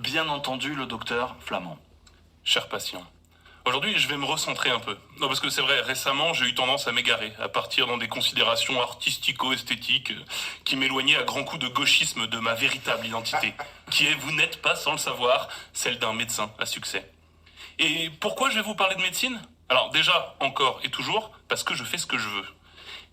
Bien entendu, le docteur Flamand. Cher patient, aujourd'hui je vais me recentrer un peu. Non, parce que c'est vrai, récemment j'ai eu tendance à m'égarer, à partir dans des considérations artistico-esthétiques qui m'éloignaient à grands coups de gauchisme de ma véritable identité, qui est, vous n'êtes pas sans le savoir, celle d'un médecin à succès. Et pourquoi je vais vous parler de médecine? Alors déjà, encore et toujours, parce que je fais ce que je veux.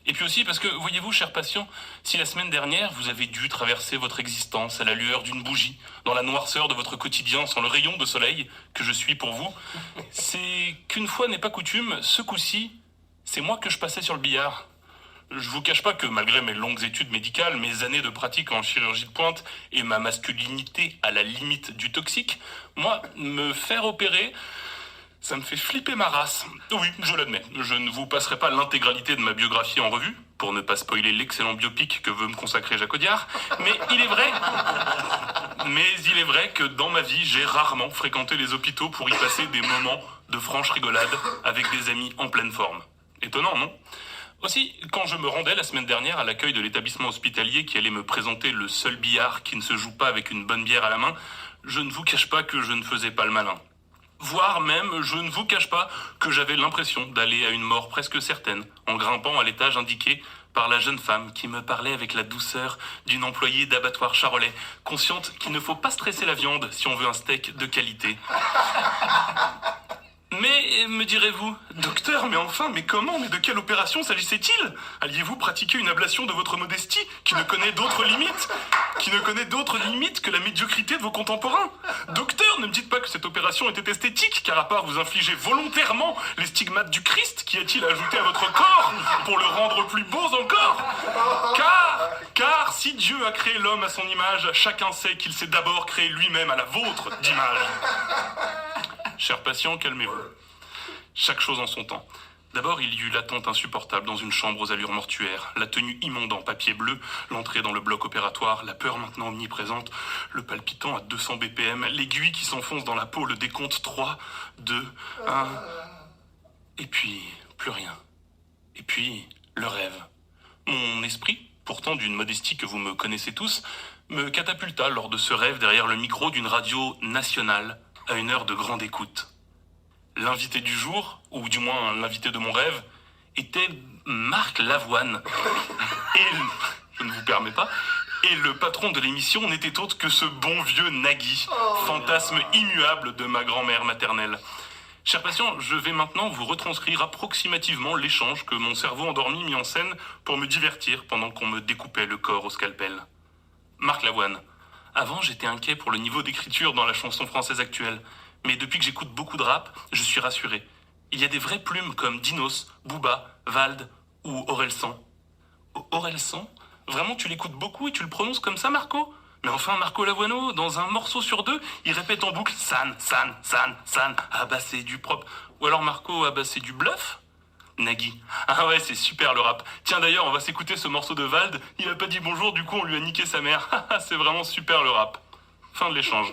Et puis aussi parce que, voyez-vous, cher patient, si la semaine dernière, vous avez dû traverser votre existence à la lueur d'une bougie, dans la noirceur de votre quotidien, sans le rayon de soleil que je suis pour vous, c'est qu'une fois n'est pas coutume, ce coup-ci, c'est moi que je passais sur le billard. Je vous cache pas que malgré mes longues études médicales, mes années de pratique en chirurgie de pointe et ma masculinité à la limite du toxique, moi, me faire opérer, ça me fait flipper ma race. Oui, je l'admets. Je ne vous passerai pas l'intégralité de ma biographie en revue, pour ne pas spoiler l'excellent biopic que veut me consacrer Jacques Audiard, mais il est vrai que dans ma vie, j'ai rarement fréquenté les hôpitaux pour y passer des moments de franche rigolade avec des amis en pleine forme. Étonnant, non? Aussi, quand je me rendais la semaine dernière à l'accueil de l'établissement hospitalier qui allait me présenter le seul billard qui ne se joue pas avec une bonne bière à la main, je ne vous cache pas que je ne faisais pas le malin. Voire même, je ne vous cache pas que j'avais l'impression d'aller à une mort presque certaine, en grimpant à l'étage indiqué par la jeune femme qui me parlait avec la douceur d'une employée d'abattoir charolais, consciente qu'il ne faut pas stresser la viande si on veut un steak de qualité. Mais, me direz-vous, docteur, mais enfin, mais comment, mais de quelle opération s'agissait-il? Alliez-vous pratiquer une ablation de votre modestie, qui ne connaît d'autres limites que la médiocrité de vos contemporains? Docteur, ne me dites pas que cette opération était esthétique, car à part vous infliger volontairement les stigmates du Christ, qu'y a-t-il ajouté à votre corps, pour le rendre plus beau encore? Car si Dieu a créé l'homme à son image, chacun sait qu'il s'est d'abord créé lui-même à la vôtre d'image. Cher patient, calmez-vous. Chaque chose en son temps. D'abord, il y eut l'attente insupportable dans une chambre aux allures mortuaires, la tenue immonde en papier bleu, l'entrée dans le bloc opératoire, la peur maintenant omniprésente, le palpitant à 200 BPM, l'aiguille qui s'enfonce dans la peau, le décompte 3, 2, 1... Et puis, plus rien. Et puis, le rêve. Mon esprit, pourtant d'une modestie que vous me connaissez tous, me catapulta lors de ce rêve derrière le micro d'une radio nationale, à une heure de grande écoute. L'invité du jour, ou du moins l'invité de mon rêve, était Marc Lavoine. Je ne vous permets pas, et le patron de l'émission n'était autre que ce bon vieux Nagui, fantasme immuable de ma grand-mère maternelle. Chers patients, je vais maintenant vous retranscrire approximativement l'échange que mon cerveau endormi mit en scène pour me divertir pendant qu'on me découpait le corps au scalpel. Marc Lavoine. Avant, j'étais inquiet pour le niveau d'écriture dans la chanson française actuelle. Mais depuis que j'écoute beaucoup de rap, je suis rassuré. Il y a des vraies plumes comme Dinos, Booba, Vald ou Orelsan. Orelsan? Vraiment, tu l'écoutes beaucoup et tu le prononces comme ça, Marco? Mais enfin, Marco Lavoineau, dans un morceau sur deux, il répète en boucle San, San, San, San. Ah bah c'est du propre. Ou alors Marco, ah bah c'est du bluff? Nagui. Ah ouais, c'est super le rap. Tiens d'ailleurs, on va s'écouter ce morceau de Vald. Il a pas dit bonjour, du coup on lui a niqué sa mère. C'est vraiment super le rap. Fin de l'échange.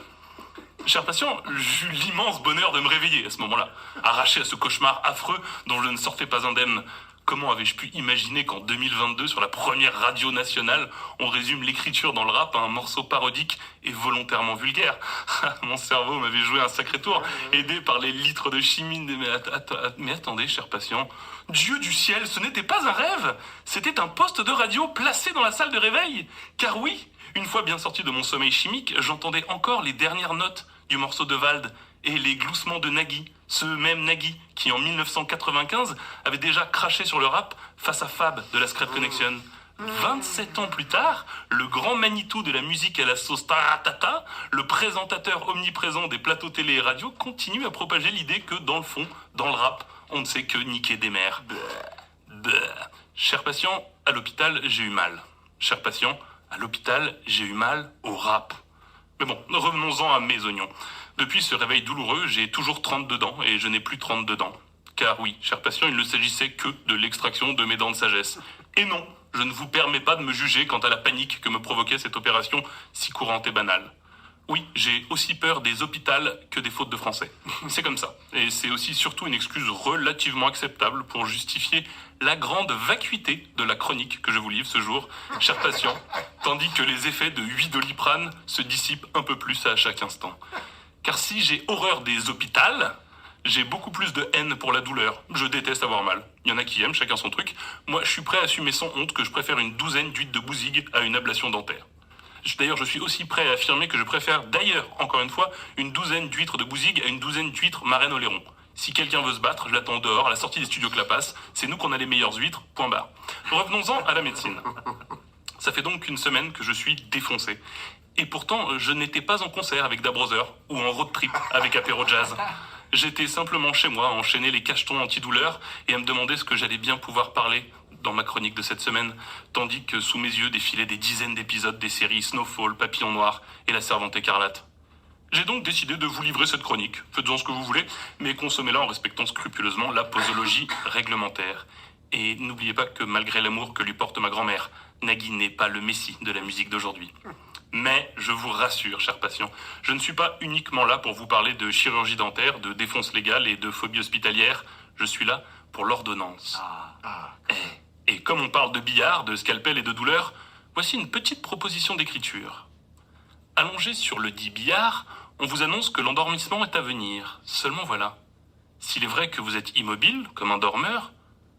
Cher patient, j'eus l'immense bonheur de me réveiller à ce moment-là, arraché à ce cauchemar affreux dont je ne sortais pas indemne. Comment avais-je pu imaginer qu'en 2022, sur la première radio nationale, on résume l'écriture dans le rap à un morceau parodique et volontairement vulgaire? Mon cerveau m'avait joué un sacré tour, aidé par les litres de chimie. Mais attendez, cher patient, Dieu du ciel, ce n'était pas un rêve, c'était un poste de radio placé dans la salle de réveil. Car oui, une fois bien sorti de mon sommeil chimique, j'entendais encore les dernières notes du morceau de Vald et les gloussements de Nagui, ce même Nagui qui en 1995 avait déjà craché sur le rap face à Fab de la Secret Connection. 27 ans plus tard, le grand Manitou de la musique à la sauce taratata, le présentateur omniprésent des plateaux télé et radio, continue à propager l'idée que dans le fond, dans le rap, on ne sait que niquer des mères. Cher patient, à l'hôpital, j'ai eu mal. Cher patient, à l'hôpital, j'ai eu mal au rap. Mais bon, revenons-en à mes oignons. Depuis ce réveil douloureux, j'ai toujours 32 dents et je n'ai plus 32 dents. Car oui, cher patient, il ne s'agissait que de l'extraction de mes dents de sagesse. Et non, je ne vous permets pas de me juger quant à la panique que me provoquait cette opération si courante et banale. Oui, j'ai aussi peur des hôpitaux que des fautes de français. C'est comme ça. Et c'est aussi surtout une excuse relativement acceptable pour justifier la grande vacuité de la chronique que je vous livre ce jour, chers patients, tandis que les effets de 8 Doliprane se dissipent un peu plus à chaque instant. Car si j'ai horreur des hôpitaux, j'ai beaucoup plus de haine pour la douleur. Je déteste avoir mal. Il y en a qui aiment, chacun son truc. Moi, je suis prêt à assumer sans honte que je préfère une douzaine d'huîtres de bousigues à une ablation dentaire. D'ailleurs, je suis aussi prêt à affirmer que je préfère, d'ailleurs, encore une fois, une douzaine d'huîtres de bousigues à une douzaine d'huîtres marraines au lairon. Si quelqu'un veut se battre, je l'attends dehors, à la sortie des studios Clapas. C'est nous qu'on a les meilleures huîtres, point barre. Revenons-en à la médecine. Ça fait donc une semaine que je suis défoncé. Et pourtant, je n'étais pas en concert avec Da Brother ou en road trip avec Apéro Jazz. J'étais simplement chez moi à enchaîner les cachetons antidouleurs et à me demander ce que j'allais bien pouvoir parler dans ma chronique de cette semaine, tandis que sous mes yeux défilaient des dizaines d'épisodes des séries Snowfall, Papillon Noir et La Servante écarlate. J'ai donc décidé de vous livrer cette chronique. Faites-en ce que vous voulez, mais consommez-la en respectant scrupuleusement la posologie réglementaire. Et n'oubliez pas que malgré l'amour que lui porte ma grand-mère, Nagui n'est pas le messie de la musique d'aujourd'hui. Mais je vous rassure, chers patients, je ne suis pas uniquement là pour vous parler de chirurgie dentaire, de défonce légale et de phobie hospitalière. Je suis là pour l'ordonnance. Et comme on parle de billard, de scalpel et de douleur, voici une petite proposition d'écriture. Allongé sur le dit billard, on vous annonce que l'endormissement est à venir. Seulement voilà. S'il est vrai que vous êtes immobile, comme un dormeur,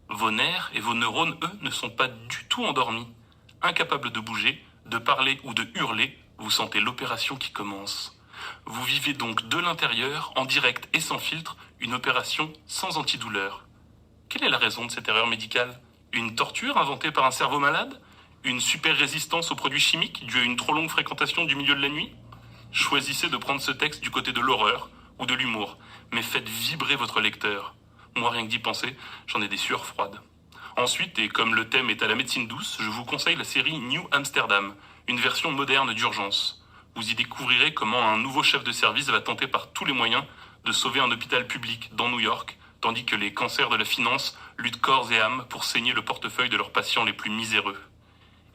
vos nerfs et vos neurones, eux, ne sont pas du tout endormis. Incapables de bouger, de parler ou de hurler, vous sentez l'opération qui commence. Vous vivez donc de l'intérieur, en direct et sans filtre, une opération sans antidouleur. Quelle est la raison de cette erreur médicale ? Une torture inventée par un cerveau malade ? Une super résistance aux produits chimiques due à une trop longue fréquentation du milieu de la nuit ? Choisissez de prendre ce texte du côté de l'horreur ou de l'humour, mais faites vibrer votre lecteur. Moi, rien que d'y penser, j'en ai des sueurs froides. Ensuite, et comme le thème est à la médecine douce, je vous conseille la série New Amsterdam, une version moderne d'urgence. Vous y découvrirez comment un nouveau chef de service va tenter par tous les moyens de sauver un hôpital public dans New York, tandis que les cancers de la finance luttent corps et âme pour saigner le portefeuille de leurs patients les plus miséreux.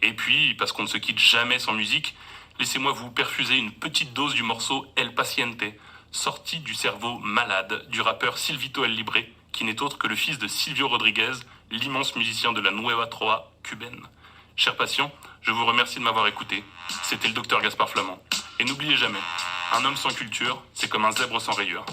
Et puis, parce qu'on ne se quitte jamais sans musique, laissez-moi vous perfuser une petite dose du morceau El Paciente, sorti du cerveau malade du rappeur Silvito El Libre, qui n'est autre que le fils de Silvio Rodriguez, l'immense musicien de la Nueva Trova cubaine. Chers patients, je vous remercie de m'avoir écouté. C'était le docteur Gaspard Flamand. Et n'oubliez jamais, un homme sans culture, c'est comme un zèbre sans rayures.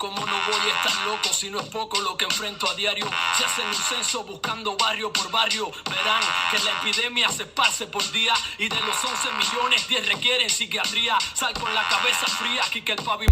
¿Cómo no voy a estar loco si no es poco lo que enfrento a diario? Si hacen un censo buscando barrio por barrio, verán que la epidemia se esparce por día y de los 11 millones, 10 requieren psiquiatría. Sal con la cabeza fría, aquí que el pavimento